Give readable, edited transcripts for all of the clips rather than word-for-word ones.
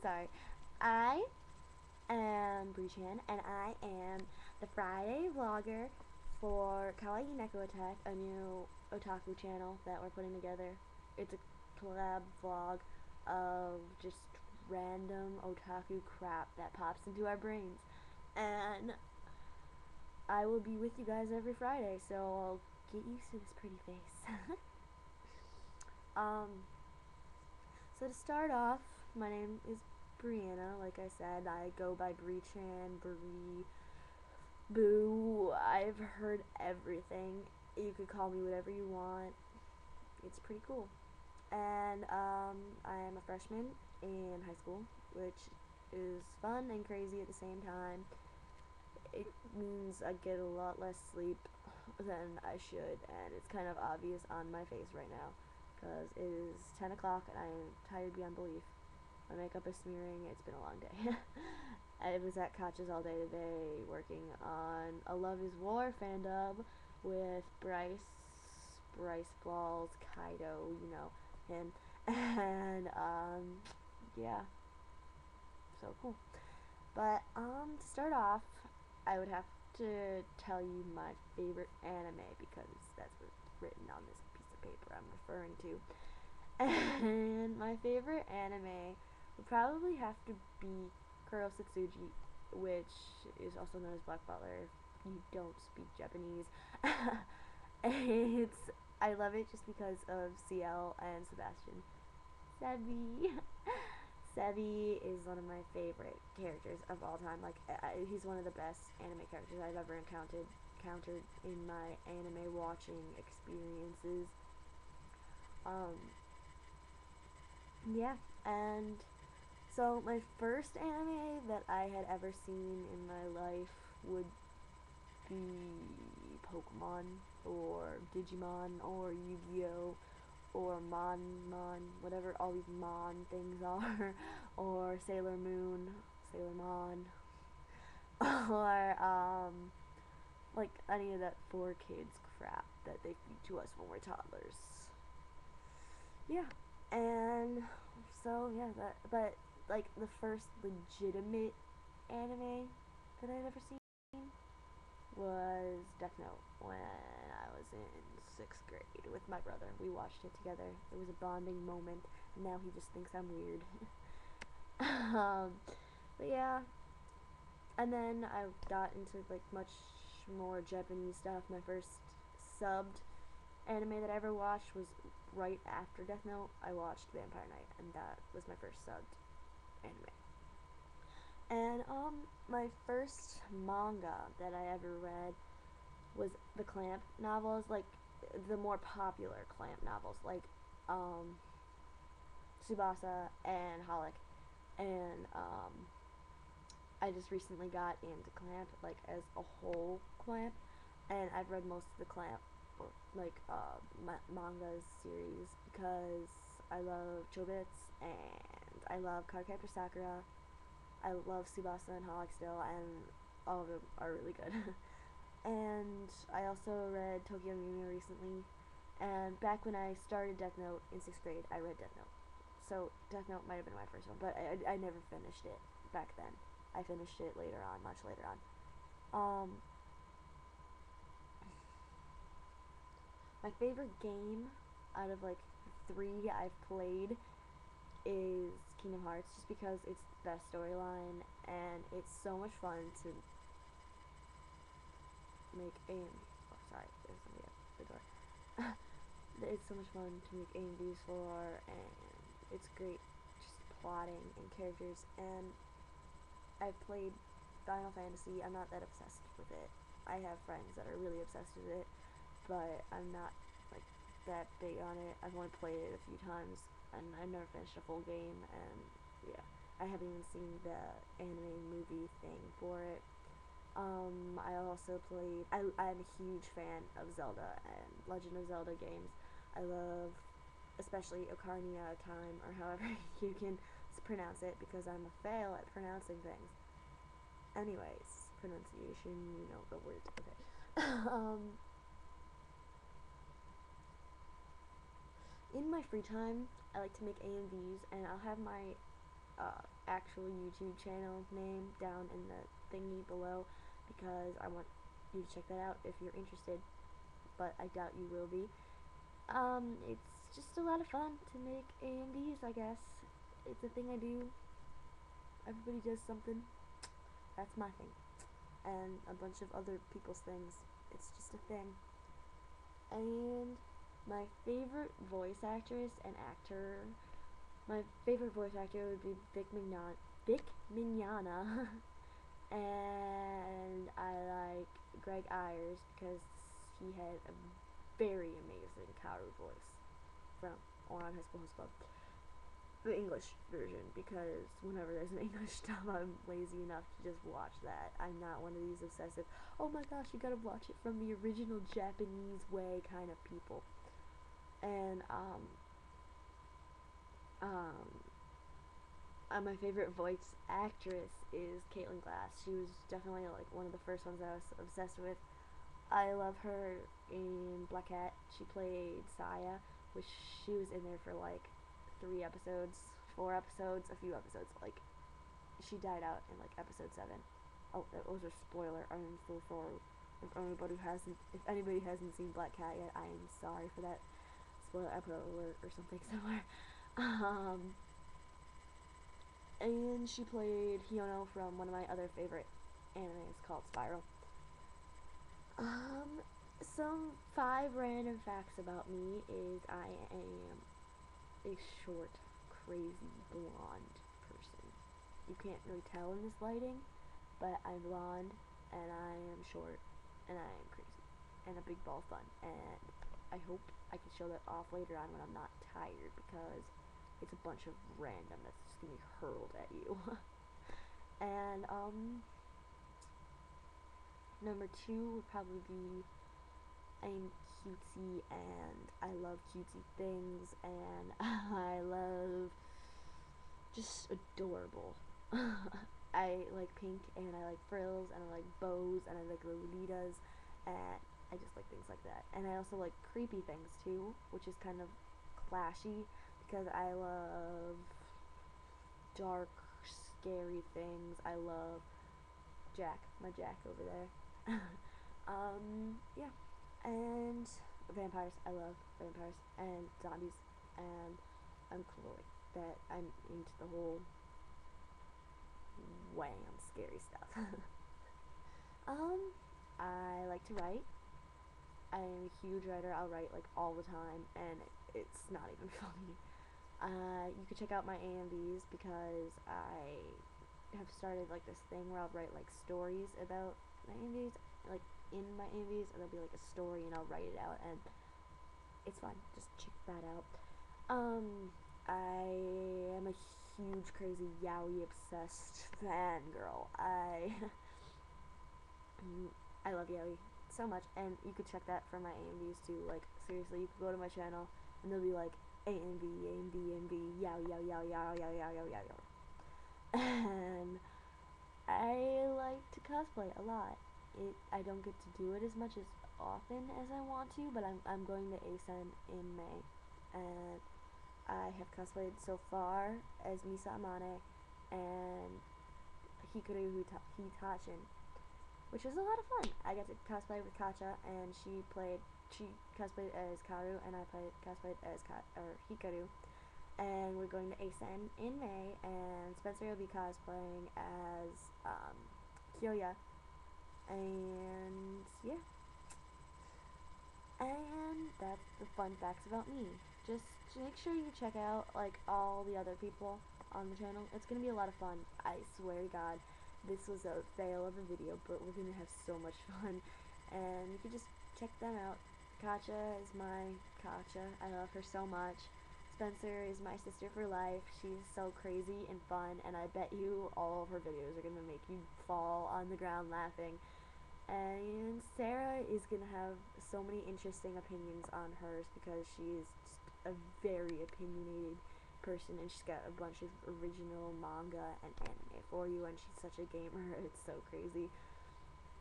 Sorry. I am Brii-chan, and I am the Friday vlogger for Kawaii Neko Attack, a new otaku channel that we're putting together. It's a collab vlog of just random otaku crap that pops into our brains. And I will be with you guys every Friday, so I'll get used to this pretty face. um, so to start off, my name is Brianna. Like I said, I go by Brii-chan, Brie, Boo. I've heard everything. You could call me whatever you want. It's pretty cool. And I am a freshman in high school, which is fun and crazy at the same time. It means I get a lot less sleep than I should, and it's kind of obvious on my face right now because it is 10 o'clock and I am tired beyond belief. My makeup is smearing. It's been a long day. I was at Koch's all day today working on a Love is War fan dub with Bryce Balls, Kaido, you know him, and yeah, so cool. But to start off, I would have to tell you my favorite anime because that's what's written on this piece of paper I'm referring to. And my favorite anime would probably have to be Kuro Setsuji, which is also known as Black Butler if you don't speak Japanese. it's I love it just because of CL and Sebastian. Sebi. Sebi is one of my favorite characters of all time. Like, he's one of the best anime characters I've ever encountered in my anime watching experiences. Um, yeah, and so my first anime that I had ever seen in my life would be Pokemon or Digimon or Yu-Gi-Oh or Mon, whatever all these Mon things are, or Sailor Moon, Sailor Mon, or like any of that 4Kids crap that they feed to us when we're toddlers. Yeah, and so yeah, but like the first legitimate anime that I'd ever seen was Death Note when I was in 6th grade with my brother. We watched it together. It was a bonding moment, and now he just thinks I'm weird. But yeah, and then I got into like much more Japanese stuff. My first subbed anime that I ever watched was right after Death Note. I watched Vampire Knight, and that was my first subbed anime. And my first manga that I ever read was the Clamp novels, like the more popular Clamp novels, like um, Tsubasa and Holic. And I just recently got into Clamp, like as a whole Clamp, and I've read most of the Clamp like mangas series because I love Chobits and I love Cardcaptor Sakura. I love Tsubasa and Holic still, and all of them are really good. And I also read Tokyo Mew recently, and back when I started Death Note in 6th grade, I read Death Note. So Death Note might have been my first one, but I never finished it back then. I finished it later on, much later on. My favorite game out of like 3 I've played is Kingdom Hearts, just because it's the best storyline and it's so much fun to make oh sorry, there's somebody at the door. It's so much fun to make AMVs for, and it's great just plotting and characters. And I've played Final Fantasy. I'm not that obsessed with it. I have friends that are really obsessed with it, but I'm not like that big on it. I've only played it a few times, and I've never finished a full game. And yeah, I haven't even seen the anime movie thing for it. I also played. I'm a huge fan of Zelda and Legend of Zelda games. I love, especially Ocarina of Time, or however you can pronounce it, because I'm a fail at pronouncing things. Anyways, pronunciation, you know the words. Okay. In my free time, I like to make AMVs, and I'll have my actual YouTube channel name down in the thingy below, because I want you to check that out if you're interested, but I doubt you will be. It's just a lot of fun to make AMVs, I guess. It's a thing I do. Everybody does something. That's my thing. And a bunch of other people's things. It's just a thing. And my favorite voice actress and actor, my favorite voice actor would be Vic Mignogna. And I like Greg Ayers because he had a very amazing Kaoru voice from Ouran High School Host Club. The English version, because whenever there's an English dub, I'm lazy enough to just watch that. I'm not one of these obsessive, oh my gosh, you gotta watch it from the original Japanese way kind of people. And my favorite voice actress is Caitlin Glass. She was definitely like one of the first ones I was obsessed with. I love her in Black Cat. She played Saya, which she was in there for like 3 episodes, 4 episodes, a few episodes. Like, she died out in like episode 7. Oh, that was a spoiler. I'm so sorry. If anybody hasn't seen Black Cat yet, I am sorry for that spoiler. I put an alert or something somewhere. And she played Hyono from one of my other favorite animes called Spiral. Some 5 random facts about me is I am a short, crazy, blonde person. You can't really tell in this lighting, but I'm blonde, and I am short, and I am crazy, and a big ball of fun, and I hope I can show that off later on when I'm not tired, because it's a bunch of random that's just gonna be hurled at you. And, number 2 would probably be I'm cutesy, and I love cutesy things, and I love just adorable. I like pink, and I like frills, and I like bows, and I like lolitas, and I just like things like that. And I also like creepy things too, which is kind of clashy, because I love dark, scary things. I love my Jack over there. Yeah. And vampires. I love vampires and zombies, and I'm cool like that. I'm into the whole wham scary stuff. I like to write. I'm a huge writer. I'll write like all the time, and it's not even funny. You can check out my AMVs, because I have started like this thing where I'll write like stories about my AMVs, like in my AMVs, and there'll be like a story, and I'll write it out, and it's fun. Just check that out. I am a huge, crazy, yaoi obsessed fangirl. I love yaoi so much, and you could check that from my AMVs too. Like, seriously, you could go to my channel, and they'll be like AMV, AMV, AMV, yaoi, yaoi, yaoi, yaoi, yaoi, yaoi, yaoi, yaoi. And I like to cosplay a lot. I don't get to do it as much as often as I want to, but I'm going to ASEN in May, and I have cosplayed so far as Misa Amane and Hikaru Hitachin, which was a lot of fun. I got to cosplay with Kacha, and she cosplayed as Karu, and I cosplayed as Hikaru. And we're going to ASEN in May, and Spencer will be cosplaying as Kyoya. And yeah. And that's the fun facts about me. Just make sure you check out like all the other people on the channel. It's gonna be a lot of fun. I swear to God, this was a fail of a video, but we're gonna have so much fun. And you can just check them out. Kacha is my Kacha. I love her so much. Spencer is my sister for life. She's so crazy and fun, and I bet you all of her videos are gonna make you fall on the ground laughing. And Sarah is gonna have so many interesting opinions on hers, because she is just a very opinionated person, and she's got a bunch of original manga and anime for you, and she's such a gamer. It's so crazy.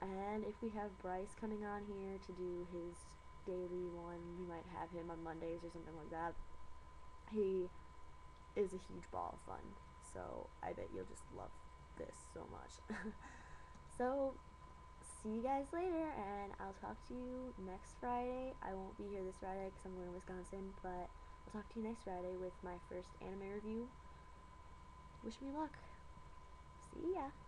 And if we have Bryce coming on here to do his daily one, we might have him on Mondays or something like that. He is a huge ball of fun. so I bet you'll just love this so much. So, see you guys later, and I'll talk to you next Friday. I won't be here this Friday because I'm going to Wisconsin, but I'll talk to you next Friday with my first anime review. Wish me luck. See ya.